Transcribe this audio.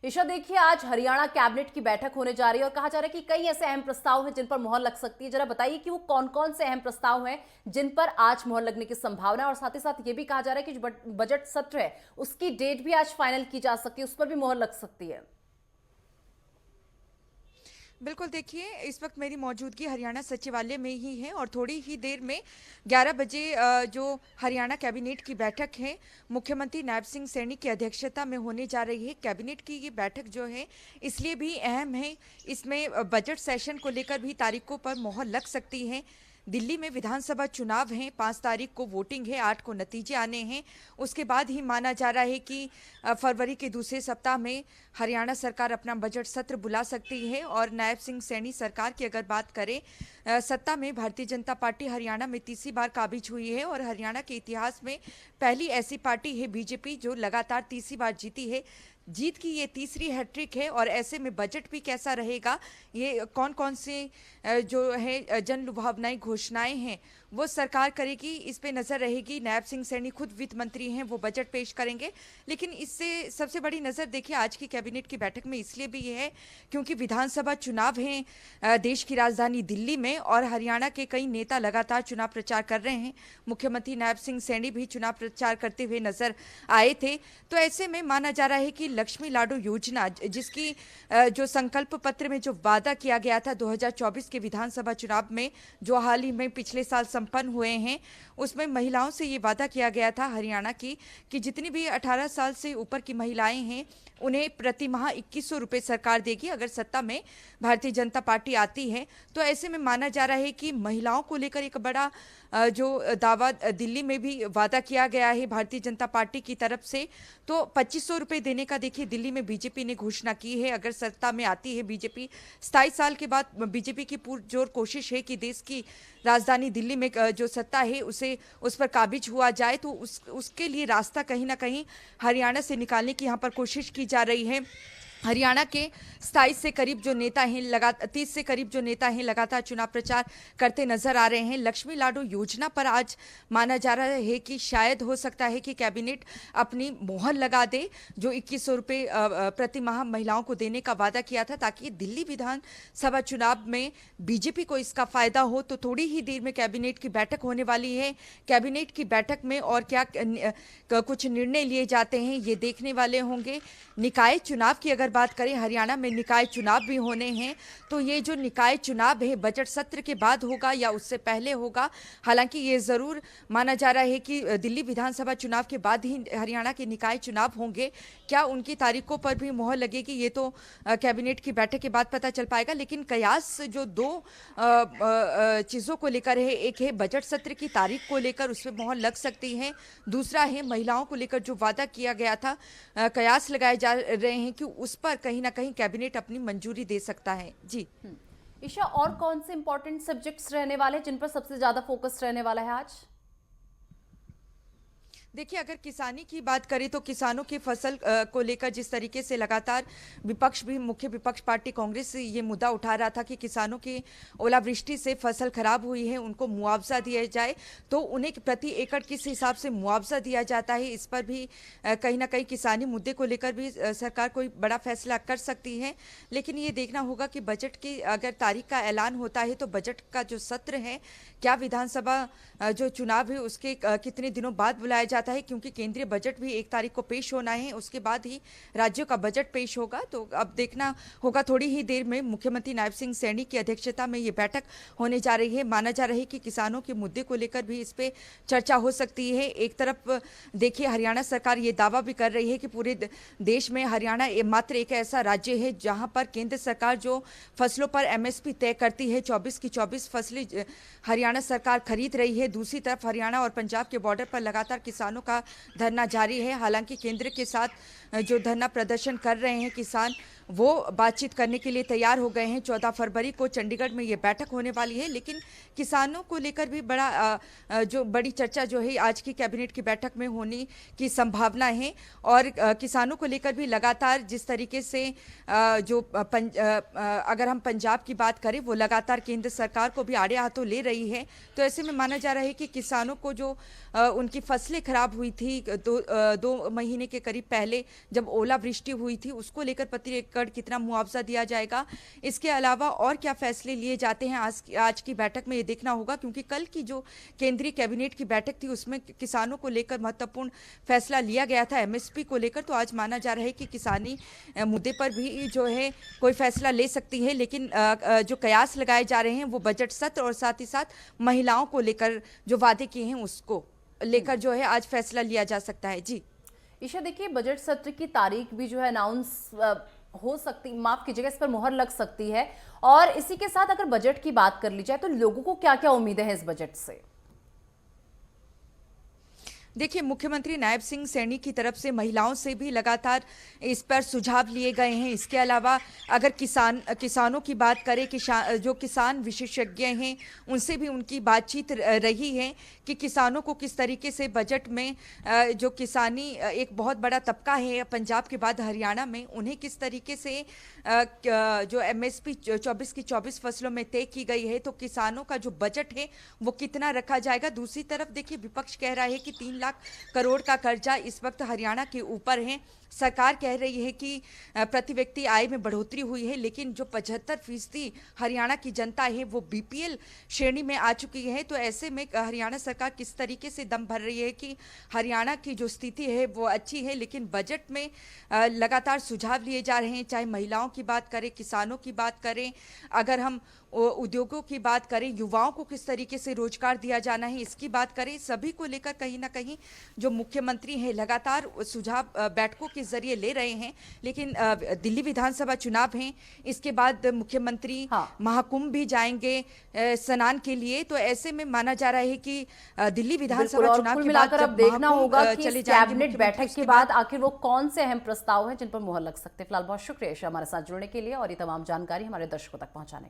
ईशा, देखिए आज हरियाणा कैबिनेट की बैठक होने जा रही है और कहा जा रहा है कि कई ऐसे अहम प्रस्ताव हैं जिन पर मोहर लग सकती है। जरा बताइए कि वो कौन कौन से अहम प्रस्ताव हैं जिन पर आज मोहर लगने की संभावना है, और साथ ही साथ ये भी कहा जा रहा है कि जो बजट सत्र है उसकी डेट भी आज फाइनल की जा सकती है, उस पर भी मोहर लग सकती है। बिल्कुल, देखिए इस वक्त मेरी मौजूदगी हरियाणा सचिवालय में ही है और थोड़ी ही देर में 11 बजे जो हरियाणा कैबिनेट की बैठक है मुख्यमंत्री नायब सिंह सैनी की अध्यक्षता में होने जा रही है। कैबिनेट की ये बैठक जो है इसलिए भी अहम है, इसमें बजट सेशन को लेकर भी तारीखों पर मोहर लग सकती है। दिल्ली में विधानसभा चुनाव हैं, 5 तारीख को वोटिंग है, 8 को नतीजे आने हैं। उसके बाद ही माना जा रहा है कि फरवरी के दूसरे सप्ताह में हरियाणा सरकार अपना बजट सत्र बुला सकती है। और नायब सिंह सैनी सरकार की अगर बात करें, सत्ता में भारतीय जनता पार्टी हरियाणा में तीसरी बार काबिज हुई है और हरियाणा के इतिहास में पहली ऐसी पार्टी है बीजेपी जो लगातार तीसरी बार जीती है। जीत की ये तीसरी हैट्रिक है और ऐसे में बजट भी कैसा रहेगा, ये कौन कौन से जो है जन लुभावनाई घोषणाएं हैं वो सरकार करेगी, इस पे नजर रहेगी। नायब सिंह सैनी खुद वित्त मंत्री हैं, वो बजट पेश करेंगे। लेकिन इससे सबसे बड़ी नजर देखिए आज की कैबिनेट की बैठक में इसलिए भी ये है क्योंकि विधानसभा चुनाव हैं देश की राजधानी दिल्ली में और हरियाणा के कई नेता लगातार चुनाव प्रचार कर रहे हैं। मुख्यमंत्री नायब सिंह सैनी भी चुनाव प्रचार करते हुए नजर आए थे। तो ऐसे में माना जा रहा है कि लक्ष्मी लाडो योजना, जिसकी जो संकल्प पत्र में जो वादा किया गया था 2024 के विधानसभा चुनाव में, जो हाल ही में पिछले साल संपन्न हुए हैं, उसमें महिलाओं से ये वादा किया गया था हरियाणा की कि जितनी भी 18 साल से ऊपर की महिलाएं हैं उन्हें प्रति माह 2100 रुपये सरकार देगी अगर सत्ता में भारतीय जनता पार्टी आती है। तो ऐसे में माना जा रहा है कि महिलाओं को लेकर एक बड़ा जो दावा दिल्ली में भी वादा किया गया है भारतीय जनता पार्टी की तरफ से। तो 2500 रुपये देने का देखिए दिल्ली में बीजेपी ने घोषणा की है अगर सत्ता में आती है बीजेपी। 27 साल के बाद बीजेपी की पुरजोर कोशिश है कि देश की राजधानी दिल्ली में जो सत्ता है उस पर काबिज हुआ जाए। तो उसके लिए रास्ता कहीं ना कहीं हरियाणा से निकालने की यहाँ पर कोशिश की जा रही है। हरियाणा के 27 से करीब जो नेता हैं, 30 से करीब जो नेता हैं लगातार चुनाव प्रचार करते नजर आ रहे हैं। लक्ष्मी लाडो योजना पर आज माना जा रहा है कि शायद हो सकता है कि कैबिनेट अपनी मोहर लगा दे, जो 2100 रुपये प्रति माह महिलाओं को देने का वादा किया था, ताकि दिल्ली विधानसभा चुनाव में बीजेपी को इसका फायदा हो। तो थोड़ी ही देर में कैबिनेट की बैठक होने वाली है। कैबिनेट की बैठक में और क्या कुछ निर्णय लिए जाते हैं ये देखने वाले होंगे। निकाय चुनाव की अगर बात करें, हरियाणा में निकाय चुनाव भी होने हैं। तो ये जो निकाय चुनाव है बजट सत्र के बाद होगा या उससे पहले होगा। हालांकि ये जरूर माना जा रहा है कि दिल्ली विधानसभा चुनाव के बाद ही हरियाणा के निकाय चुनाव होंगे। क्या उनकी तारीखों पर भी मोहर लगेगी ये तो कैबिनेट की बैठक के बाद पता चल पाएगा। लेकिन कयास जो दो चीजों को लेकर है, एक है बजट सत्र की तारीख को लेकर, उसमें मोहर लग सकती है। दूसरा है महिलाओं को लेकर जो वादा किया गया था, कयास लगाए जा रहे हैं कि उस पर कहीं ना कहीं कैबिनेट अपनी मंजूरी दे सकता है। जी ईशा, और कौन से इंपॉर्टेंट सब्जेक्ट्स रहने वाले हैं जिन पर सबसे ज्यादा फोकस रहने वाला है आज? देखिए अगर किसानी की बात करें तो किसानों की फसल को लेकर जिस तरीके से लगातार विपक्ष भी, मुख्य विपक्ष पार्टी कांग्रेस ये मुद्दा उठा रहा था कि किसानों की ओलावृष्टि से फसल खराब हुई है, उनको मुआवजा दिया जाए, तो उन्हें प्रति एकड़ किस हिसाब से मुआवजा दिया जाता है, इस पर भी कहीं ना कहीं किसानी मुद्दे को लेकर भी सरकार कोई बड़ा फैसला कर सकती है। लेकिन ये देखना होगा कि बजट की अगर तारीख का ऐलान होता है तो बजट का जो सत्र है, क्या विधानसभा जो चुनाव है उसके कितने दिनों बाद बुलाया जाता है, क्योंकि केंद्रीय बजट भी 1 तारीख को पेश होना है, उसके बाद ही राज्यों का बजट पेश होगा। तो अब देखना होगा। थोड़ी ही देर में मुख्यमंत्री नायब सिंह सैनी की अध्यक्षता में ये बैठक होने जा रही है। माना जा रहा है कि किसानों के मुद्दे को लेकर भी इस पे चर्चा हो सकती है। एक तरफ देखिए हरियाणा सरकार ये दावा भी कर रही है कि पूरे देश में हरियाणा मात्र एक ऐसा राज्य है जहां पर केंद्र सरकार जो फसलों पर MSP तय करती है, 24 की 24 फसलें हरियाणा सरकार खरीद रही है। दूसरी तरफ हरियाणा और पंजाब के बॉर्डर पर लगातार किसानों का धरना जारी है। हालांकि केंद्र के साथ जो धरना प्रदर्शन कर रहे हैं किसान, वो बातचीत करने के लिए तैयार हो गए हैं। 14 फरवरी को चंडीगढ़ में ये बैठक होने वाली है, लेकिन किसानों को लेकर भी जो बड़ी चर्चा जो है आज की कैबिनेट की बैठक में होने की संभावना है। और किसानों को लेकर भी लगातार जिस तरीके से अगर हम पंजाब की बात करें, वो लगातार केंद्र सरकार को भी आड़े हाथों ले रही है। तो ऐसे में माना जा रहा है कि किसानों को जो उनकी फसलें खराब हुई थी 2 महीने के करीब पहले जब ओलावृष्टि हुई थी, उसको लेकर प्रति एकड़ कितना मुआवजा दिया जाएगा, इसके अलावा और क्या फैसले लिए जाते हैं आज की बैठक में, ये देखना होगा। क्योंकि कल की जो केंद्रीय कैबिनेट की बैठक थी उसमें किसानों को लेकर महत्वपूर्ण फैसला लिया गया था एमएसपी को लेकर। तो आज माना जा रहा है कि किसानी मुद्दे पर भी जो है कोई फैसला ले सकती है। लेकिन जो कयास लगाए जा रहे हैं वो बजट सत्र और साथ ही साथ महिलाओं को लेकर जो वादे किए हैं उसको लेकर जो है आज फैसला लिया जा सकता है। जी ईशा, देखिए बजट सत्र की तारीख भी जो है अनाउंस हो सकती, माफ कीजिएगा, इस पर मोहर लग सकती है। और इसी के साथ अगर बजट की बात कर ली जाए तो लोगों को क्या क्या उम्मीदें हैं इस बजट से? देखिए, मुख्यमंत्री नायब सिंह सैनी की तरफ से महिलाओं से भी लगातार इस पर सुझाव लिए गए हैं। इसके अलावा अगर किसानों की बात करें, जो किसान विशेषज्ञ हैं उनसे भी उनकी बातचीत रही है कि किसानों को किस तरीके से बजट में जो किसानी एक बहुत बड़ा तबका है पंजाब के बाद हरियाणा में, उन्हें किस तरीके से जो एमएसपी 24 की 24 फसलों में तय की गई है, तो किसानों का जो बजट है वो कितना रखा जाएगा। दूसरी तरफ देखिए, विपक्ष कह रहा है कि 3 लाख करोड़ का कर्जा इस वक्त हरियाणा के ऊपर है। सरकार कह रही है कि प्रति व्यक्ति आय में बढ़ोतरी हुई है, लेकिन जो 75% हरियाणा की जनता है वो बीपीएल श्रेणी में आ चुकी है। तो ऐसे में हरियाणा सरकार किस तरीके से दम भर रही है कि हरियाणा की जो स्थिति है वो अच्छी है। लेकिन बजट में लगातार सुझाव लिए जा रहे हैं, चाहे महिलाओं की बात करें, किसानों की बात करें, अगर हम उद्योगों की बात करें, युवाओं को किस तरीके से रोजगार दिया जाना है इसकी बात करें, सभी को लेकर कहीं ना कहीं जो मुख्यमंत्री हैं लगातार सुझाव बैठकों के जरिए ले रहे हैं। लेकिन दिल्ली विधानसभा चुनाव हैं, इसके बाद मुख्यमंत्री महाकुंभ भी जाएंगे स्नान के लिए। तो ऐसे में माना जा रहा है कि दिल्ली विधानसभा चुनाव के बाद जब देखना होगा कि इस कैबिनेट बैठक के बाद आखिर वो कौन से अहम प्रस्ताव हैं जिन पर मुहर लग सकते हैं। फिलहाल बहुत शुक्रिया ईशा हमारे साथ जुड़ने के लिए और ये तमाम जानकारी हमारे दर्शकों तक पहुंचाने के लिए।